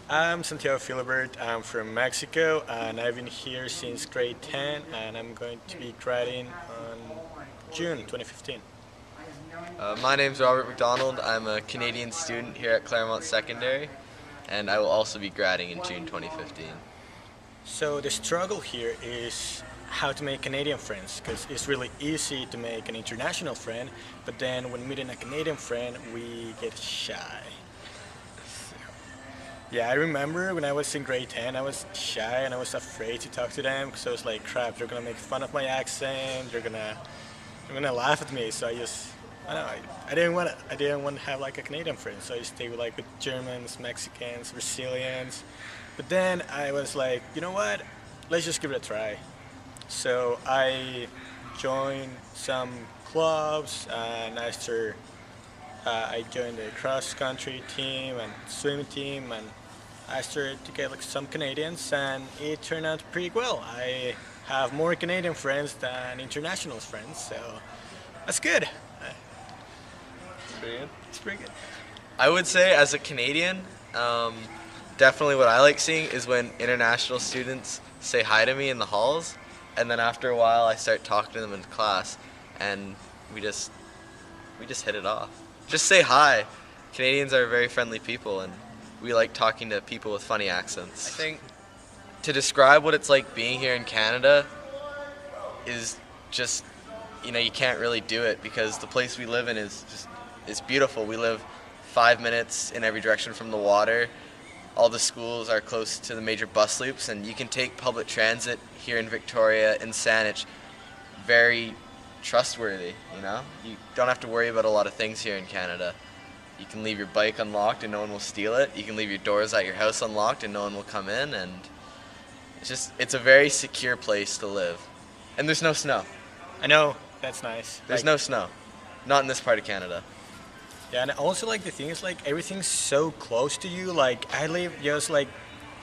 I'm Santiago. I'm from Mexico, and I've been here since grade 10, and I'm going to be graduating on June 2015. My name's Robert McDonald. I'm a Canadian student here at Claremont Secondary, and I will also be graduating in June 2015. So the struggle here is how to make Canadian friends, because it's really easy to make an international friend, but then when meeting a Canadian friend, we get shy. Yeah, I remember when I was in grade 10, I was shy and I was afraid to talk to them because I was like, crap, they're gonna make fun of my accent, they're gonna laugh at me. So I don't know, I didn't want to have like a Canadian friend. So I stayed with like with Germans, Mexicans, Brazilians. But then I was like, you know what? Let's just give it a try. So I joined some clubs and I joined the cross country team and swimming team, and I started to get like some Canadians, and it turned out pretty well. I have more Canadian friends than international friends, so that's good. It's pretty good. It's pretty good. I would say, as a Canadian, definitely what I like seeing is when international students say hi to me in the halls, and then after a while I start talking to them in class, and we just hit it off. Just say hi. Canadians are very friendly people, and we like talking to people with funny accents. I think to describe what it's like being here in Canada is just, you can't really do it because the place we live in is beautiful. We live 5 minutes in every direction from the water. All the schools are close to the major bus loops, and you can take public transit here in Victoria and Saanich very trustworthy. You don't have to worry about a lot of things here in Canada. You can leave your bike unlocked and no one will steal it. You can leave your doors at your house unlocked and no one will come in, and it's a very secure place to live. And there's no snow. I know, that's nice. There's no snow. Not in this part of Canada. Yeah, and also like the thing is like everything's so close to you. Like I live just like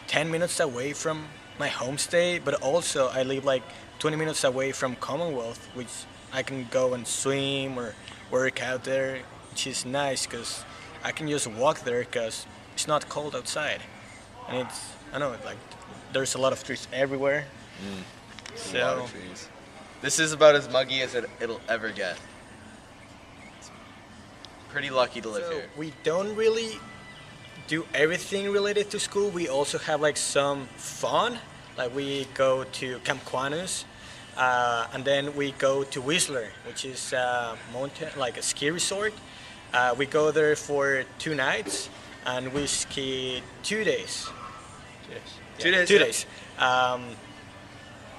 10 minutes away from my homestay, but also I live like 20 minutes away from Commonwealth, which I can go and swim or work out there, which is nice because I can just walk there because it's not cold outside. And I know, like, there's a lot of trees everywhere. A lot of trees. This is about as muggy as it'll ever get. It's pretty lucky to live here. We don't really do everything related to school. We also have like some fun. Like we go to Camp Quanus, and then we go to Whistler, which is a mountain, like a ski resort. We go there for 2 nights, and we ski 2 days. 2 days. 2 days.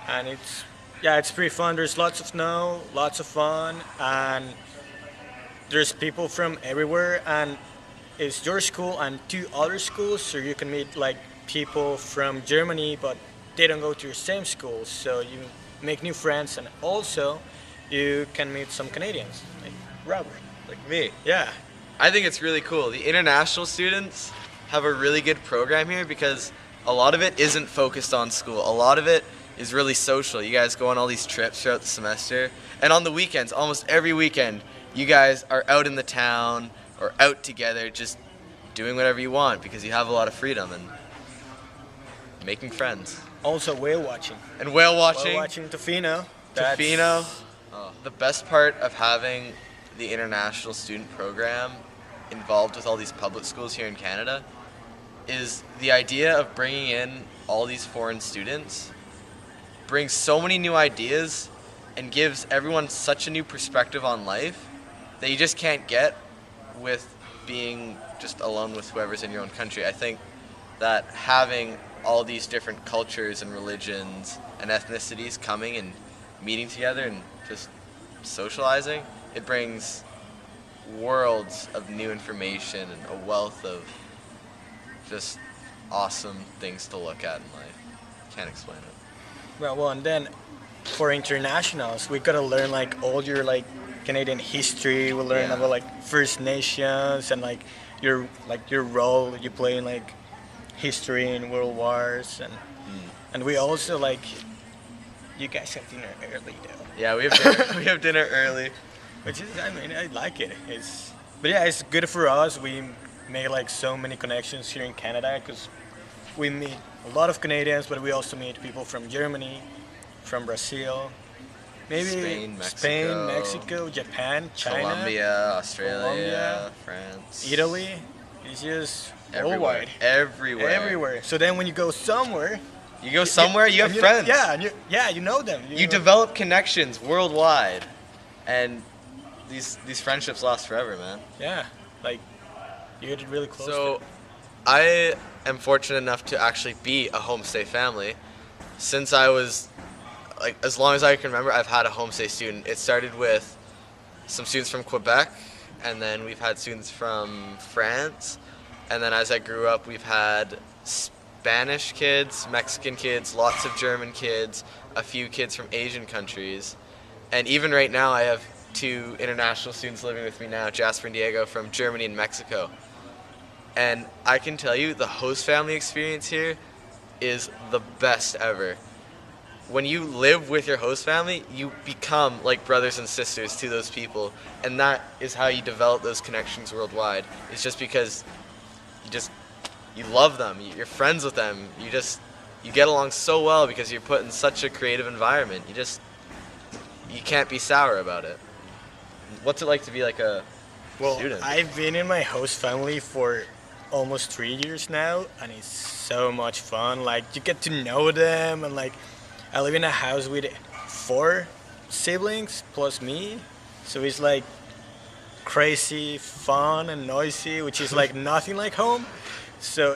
And it's pretty fun. There's lots of snow, lots of fun, and there's people from everywhere. And it's your school and 2 other schools, so you can meet like people from Germany, but they don't go to your same school. So you make new friends, and also you can meet some Canadians, like Robert. Like me. Yeah. I think it's really cool. The international students have a really good program here because a lot of it isn't focused on school. A lot of it is really social. You guys go on all these trips throughout the semester, and on the weekends, almost every weekend, you guys are out in the town or out together just doing whatever you want because you have a lot of freedom and making friends. Also whale watching. And whale watching. Whale watching Tofino. Tofino. The best part of having the international student program involved with all these public schools here in Canada is the idea of bringing in all these foreign students brings so many new ideas and gives everyone such a new perspective on life that you just can't get with being just alone with whoever's in your own country. I think that having all these different cultures and religions and ethnicities coming and meeting together and just socializing, it brings worlds of new information and a wealth of just awesome things to look at in life. Can't explain it. Well, and then for internationals, we gotta learn like all your like Canadian history. We learn about like First Nations and like your role you play in like history in world wars, and we also like you guys have dinner early though. Yeah, we have dinner, we have dinner early. Which is, I mean, I like it. But yeah, it's good for us. We made like so many connections here in Canada because we meet a lot of Canadians, but we also meet people from Germany, from Brazil, maybe Spain, Mexico, Japan, China, Colombia, Australia, Colombia, France, Italy. It's just everywhere, worldwide, everywhere, everywhere. So then when you go somewhere, You go somewhere, you have and friends. Yeah, you know them. You develop connections worldwide, and these friendships last forever, man. Yeah, like you get really close. So, I am fortunate enough to actually be a homestay family. Since I was, like, as long as I can remember, I've had a homestay student. It started with some students from Quebec, and then we've had students from France, and then as I grew up, we've had Spanish kids, Mexican kids, lots of German kids, a few kids from Asian countries, and even right now I have 2 international students living with me now, Jasper and Diego, from Germany and Mexico. And I can tell you the host family experience here is the best ever. When you live with your host family, you become like brothers and sisters to those people, and that is how you develop those connections worldwide. It's just because you love them, you're friends with them, you get along so well because you're put in such a creative environment. You can't be sour about it. What's it like to be like a student? I've been in my host family for almost 3 years now, and it's so much fun. Like, you get to know them, and like, I live in a house with 4 siblings plus me, so it's like crazy, fun, and noisy, which is like nothing like home. So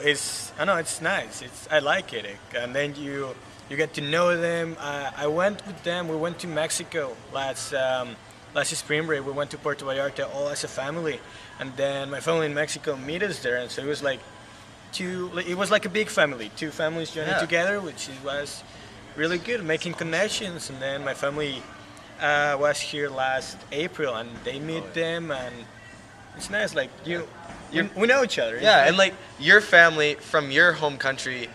I know it's nice. I like it, and then you get to know them. I went with them. We went to Mexico last spring break. We went to Puerto Vallarta all as a family, and then my family in Mexico meet us there, and so it was like it was like a big family, 2 families joining together, which was really good, making connections. And then my family was here last April, and they meet them, and it's nice. Like we know each other. Yeah, and like your family from your home country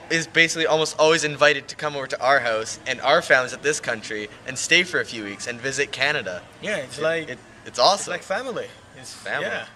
is basically almost always invited to come over to our house and our families at this country and stay for a few weeks and visit Canada. Yeah, it's awesome. It's like family. It's family. Yeah.